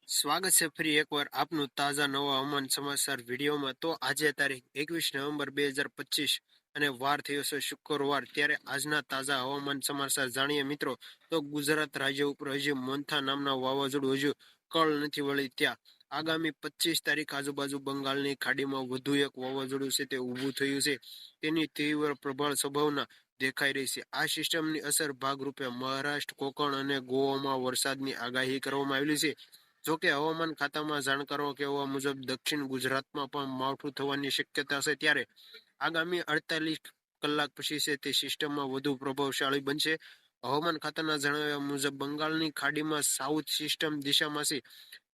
સ્વાગત છે ફરી એકવાર આપનું તાજા નવા હવામાન સમાચાર વિડીયોમાં। તો આજે તારીખ 21 નવેમ્બર 2025 અને વાર થયો છે શુક્રવાર। ત્યારે આજના તાજા હવામાન સમાચાર જાણીએ મિત્રો। તો ગુજરાત રાજ્ય ઉપર હજુ મોન્થા નામના વાવાઝોડું હજુ કળ નથી વળી ત્યાં આગામી 25 તારીખ આજુબાજુ બંગાળની ખાડીમાં વધુ એક વાવાઝોડું છે તે ઊભું થયું છે। તેની તીવ્ર પ્રબળ સંભાવના દેખાઈ રહી છે। આ સિસ્ટમની અસર ભાગરૂપે મહારાષ્ટ્ર, કોકણ અને ગોવામાં વરસાદની આગાહી કરવામાં આવેલી છે। જોકે હવામાન ખાતામાં જાણકારો કહેવા મુજબ દક્ષિણ ગુજરાતમાં પણ માવઠું થવાની શક્યતા છે। ત્યારે આગામી 48 કલાક પછી છે તે સિસ્ટમમાં વધુ પ્રભાવશાળી બનશે। હવામાન ખાતાના જણાવ્યા મુજબ બંગાળની ખાડીમાં સાઉથ સિસ્ટમ દિશામાં છે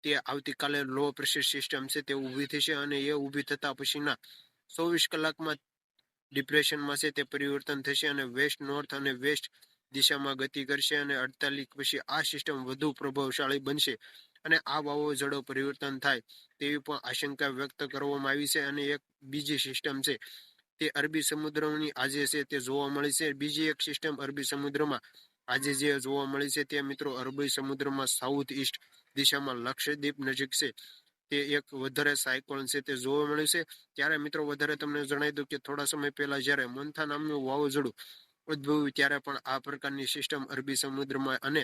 તે આવતીકાલે લો પ્રેશર સિસ્ટમ છે તે ઊભી થશે અને એ ઊભી થતા પછીના 24 કલાકમાં ડિપ્રેશનમાં છે તે પરિવર્તન થશે અને વેસ્ટ નોર્થ અને વેસ્ટ દિશામાં ગતિ કરશે અને 48 પછી આ સિસ્ટમ વધુ પ્રભાવશાળી બનશે અને આ વાવાઝોડું પરિવર્તન થાય તેવી પણ આશંકા વ્યક્ત કરવામાં આવી છે। અને એક બીજી સિસ્ટમ છે તે અરબી સમુદ્રની આજે છે તે જોવા મળી છે। બીજી એક સિસ્ટમ અરબી સમુદ્રમાં આજે જે જોવા મળી છે તે મિત્રો અરબી સમુદ્રમાં સાઉથ ઈસ્ટ દિશામાં લક્ષદ્વીપ નજીક છે તે એક વધારે સાયક્લોન છે તે જોવા મળ્યું છે। ત્યારે મિત્રો વધારે તમને જણાવી દઉં કે થોડા સમય પહેલા જ્યારે મોન્થા નામનું વાવાઝોડું ઉદ્ભવ્યું ત્યારે પણ આ પ્રકારની સિસ્ટમ અરબી સમુદ્રમાં અને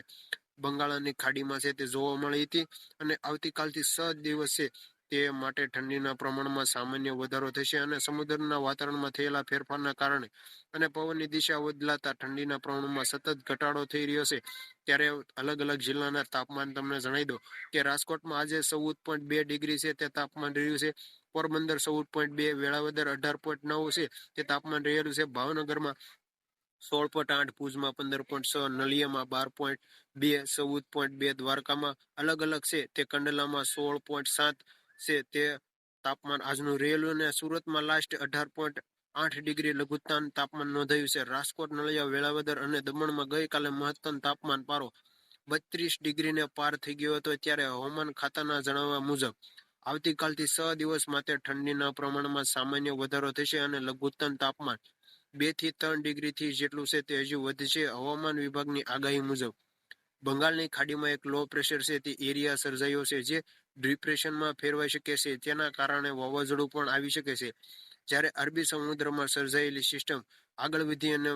બંગાળની ખાડીમાં છે તે જોવા મળી હતી અને આવતીકાલથી 7 દિવસ છે તે માટે ઠંડીના પ્રમાણમાં સામાન્ય વધારો થશે અને સમુદ્રના વાતાવરણમાં થયેલા ફેરફારના કારણે અને પવનની દિશા બદલાતા ઠંડીના પ્રમાણમાં સતત ઘટાડો થઈ રહ્યો છે। ત્યારે અલગ અલગ જિલ્લાના તાપમાન તમને જણાવી દો કે રાજકોટમાં આજે 14.2 ડિગ્રી છે તે તાપમાન રહ્યું છે। પોરબંદર 14.2, વેળાવદર 18.9 છે તે તાપમાન રહેલું છે। ભાવનગરમાં 16.8, ભુજમાં 15.6, નલિયામાં 12.2, 14.2, દ્વારકામાં અલગ અલગ છે તે કંડલામાં 16.7 છે તે તાપમાન આજનું રહેલું અને સુરતમાં લાસ્ટ 18.8 ડિગ્રી લઘુત્તમ તાપમાન નોંધાયું છે। રાજકોટ, નલિયા, વેળાવદર અને દમણમાં ગઈકાલે મહત્તમ તાપમાન પારો 32 ડિગ્રીને પાર થઈ ગયો હતો। ત્યારે હવામાન ખાતાના જણાવ્યા મુજબ આવતીકાલથી 6 દિવસ માટે ઠંડીના પ્રમાણમાં સામાન્ય વધારો થશે અને લઘુત્તમ તાપમાન 2 થી 3 ડિગ્રીથી જેટલું છે તે હજુ વધશે। હવામાન વિભાગની આગાહી મુજબ બંગાળની ખાડીમાં એક લો પ્રેશર છે તે એરિયા સર્જાયો છે જે ડિપ્રેશનમાં ફેરવાઈ શકે છે। તેના કારણે વાવાઝોડું પણ આવી શકે છે। જ્યારે અરબી સમુદ્રમાં સર્જાયેલી સિસ્ટમ આગળ વધી અને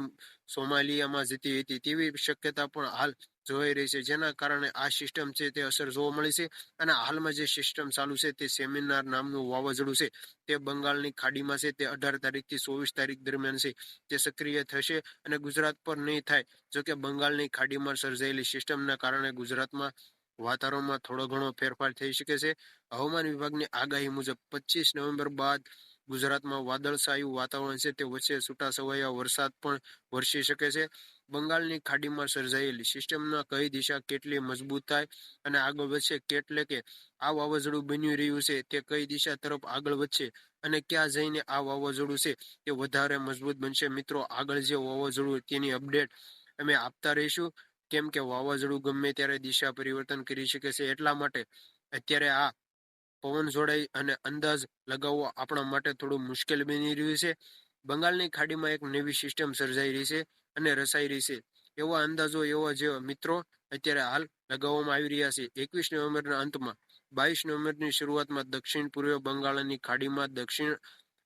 સોમાલિયામાં જતી હતી તેવી શક્યતા પણ હાલ જોઈ રહી છે, જેના કારણે આ સિસ્ટમ છે તે અસર જોવા મળી છે। અને હાલમાં જે સિસ્ટમ ચાલુ છે તે સેમિનાર નામનું વાવાઝોડું છે તે બંગાળની ખાડીમાં છે તે 18 તારીખથી 24 તારીખ દરમિયાન છે તે સક્રિય થશે અને ગુજરાત પર નહીં થાય। જોકે બંગાળની ખાડીમાં સર્જાયેલી સિસ્ટમના કારણે ગુજરાતમાં વાતાવરણમાં થોડો ઘણો ફેરફાર થઈ શકે છે। હવામાન વિભાગની આગાહી મુજબ 25 નવેમ્બર બાદ ગુજરાતમાં વાદળછાયું વાતાવરણ છે તે વચ્ચે છૂટાછવાયા વરસાદ પણ વરસી શકે છે। બંગાળની ખાડીમાં સર્જાયેલી સિસ્ટમના કઈ દિશા કેટલી મજબૂત થાય અને આગળ વધશે એટલે કે આ વાવાઝોડું બની રહ્યું છે તે કઈ દિશા તરફ આગળ વધશે અને ક્યાં જઈને આ વાવાઝોડું છે તે વધારે મજબૂત બનશે। મિત્રો આગળ જે વાવાઝોડું તેની અપડેટ અમે આપતા રહીશું, કેમ કે વાવાઝોડું ગમે ત્યારે દિશા પરિવર્તન કરી શકે છે, એટલા માટે અત્યારે આ પવન જોડાઈ અને અંદાજ લગાવવો આપણા માટે થોડું મુશ્કેલ બની રહ્યું છે। બંગાળની ખાડીમાં એક નવી સિસ્ટમ સર્જાઈ રહી છે અને રચાઈ રહી છે એવા અંદાજો એવા જે મિત્રો અત્યારે હાલ લગાવવામાં આવી રહ્યા છે। 21 નવેમ્બરના અંતમાં 22 નવેમ્બરની શરૂઆતમાં દક્ષિણ પૂર્વ બંગાળની ખાડીમાં દક્ષિણ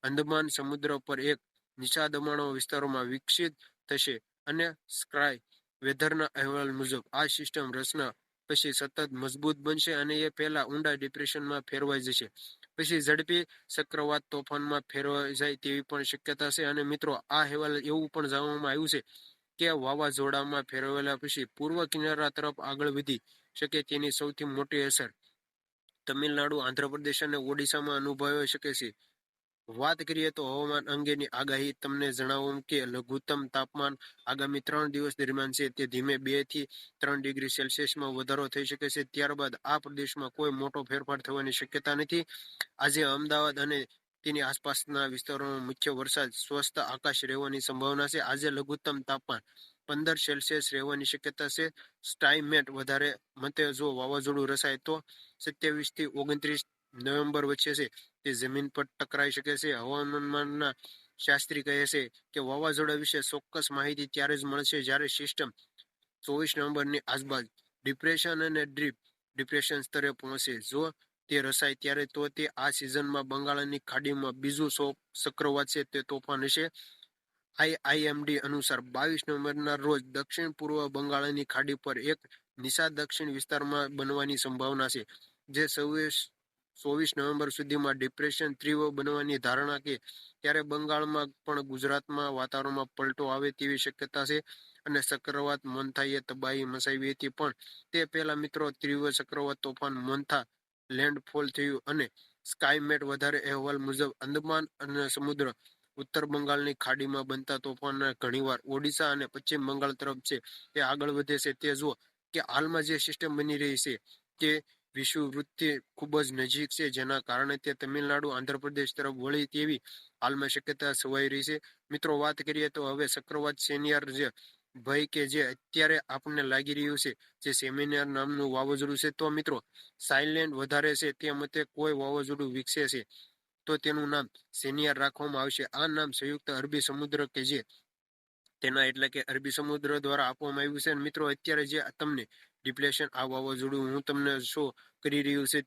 અંદમાન સમુદ્ર પર એક નીચા દબાણો વિસ્તારોમાં વિકસિત થશે અને સ્કાય વેધરના અહેવાલ મુજબ આ સિસ્ટમ રચના પછી સતત મજબૂત બનશે અને એ પહેલા ઊંડા ડિપ્રેશનમાં ફેરવાઈ જશે, પછી ઝડપી ચક્રવાત તોફાનમાં ફેરવાઈ જાય તેવી પણ શક્યતા છે। અને મિત્રો આ અહેવાલ એવું પણ જાણવામાં આવ્યું છે કે વાવાઝોડામાં ફેરવાયેલા પછી પૂર્વ કિનારા તરફ આગળ વધી શકે તેની સૌથી મોટી અસર તમિલનાડુ, આંધ્રપ્રદેશ અને ઓડિશામાં અનુભવાઈ શકે છે। વાત કરીએ તો હવામાન અંગેની આગાહી તમને જણાવું કે લઘુત્તમ તાપમાન આગામી 3 દિવસ દરમિયાન છે તે ધીમે 2 થી 3 ડિગ્રી સેલ્સિયસમાં વધારો થઈ શકે છે। ત્યારબાદ આ પ્રદેશમાં કોઈ મોટો ફેરફાર થવાની શક્યતા નથી। આજે અમદાવાદ અને તેની આસપાસના વિસ્તારોમાં મુખ્ય વરસાદ સ્વસ્થ આકાશ રહેવાની સંભાવના છે। આજે લઘુત્તમ તાપમાન 15 સેલ્સિયસ રહેવાની શક્યતા છે। સ્ટાઇમેટ વધારે મતે જો વાવાઝોડું રચાય તો 27 થી 29 નવેમ્બર વચ્ચે છે તે જમીન પર ટકરાઈ શકે છે। હવામાનના શાસ્ત્રી કહે છે કે વાવાઝોડા વિશે ચોક્કસ માહિતી ત્યારે જ મળશે જ્યારે સિસ્ટમ 24 નવેમ્બરની આસપાસ ડિપ્રેશન અને ડ્રીપ ડિપ્રેશન સ્તરે પહોંચે. જો તે રસાય ત્યારે તો તે આ સિઝનમાં બંગાળની ખાડીમાં બીજું ચક્રવાત છે તે તોફાન હશે. આઈઆઈએમડી અનુસાર 22 નવેમ્બરના રોજ દક્ષિણ પૂર્વ બંગાળની ખાડી પર એક નિશા દક્ષિણ વિસ્તારમાં બનવાની સંભાવના છે, જે 24 નવેમ્બર સુધીમાં ડિપ્રેશન તીવ્ર બનવાની ધારણા કે ત્યારે બંગાળમાં પણ ગુજરાતમાં વાતાવરણમાં પલટો આવે તેવી શક્યતા છે. અને ચક્રવાત મોન્થાએ તબાહી મચાવી હતી, પણ તે પહેલા મિત્રો તીવ્ર ચક્રવાત તોફાન મોન્થા લેન્ડફોલ થયું અને સ્કાયમેટ વધારે અહેવાલ મુજબ અંદમાન અને સમુદ્ર ઉત્તર બંગાળની ખાડીમાં બનતા તોફાન ઘણીવાર ઓડિશા અને પશ્ચિમ બંગાળ તરફ છે તે આગળ વધે છે. તે જુઓ કે હાલમાં જે સિસ્ટમ બની રહી છે તે વિષુવવૃત્તથી ખૂબ જ નજીક છે, જેના કારણે તે તમિલનાડુ આંધ્રપ્રદેશ તરફ વળી તેવી હાલમાં શક્યતા છવાઈ રહી છે. મિત્રો વાત કરીએ તો હવે ચક્રવાત સેનિયર જે ભય કે જે અત્યારે આપણને લાગી રહ્યું છે જે સેમિનાર નામનું વાવાઝોડું છે, તો મિત્રો સાયલેન્ટ વધારે છે તે મતે કોઈ વાવાઝોડું વિકસે છે તો તેનું નામ સેનિયર રાખવામાં આવશે. આ નામ સંયુક્ત અરબી સમુદ્ર કે જે તેના એટલે કે અરબી સમુદ્ર દ્વારા આપવામાં આવ્યું છે. મિત્રો અત્યારે જે તમને ડિપ્રેશન આ વાવાઝોડું હું તમને શો કરી રહ્યું છે તે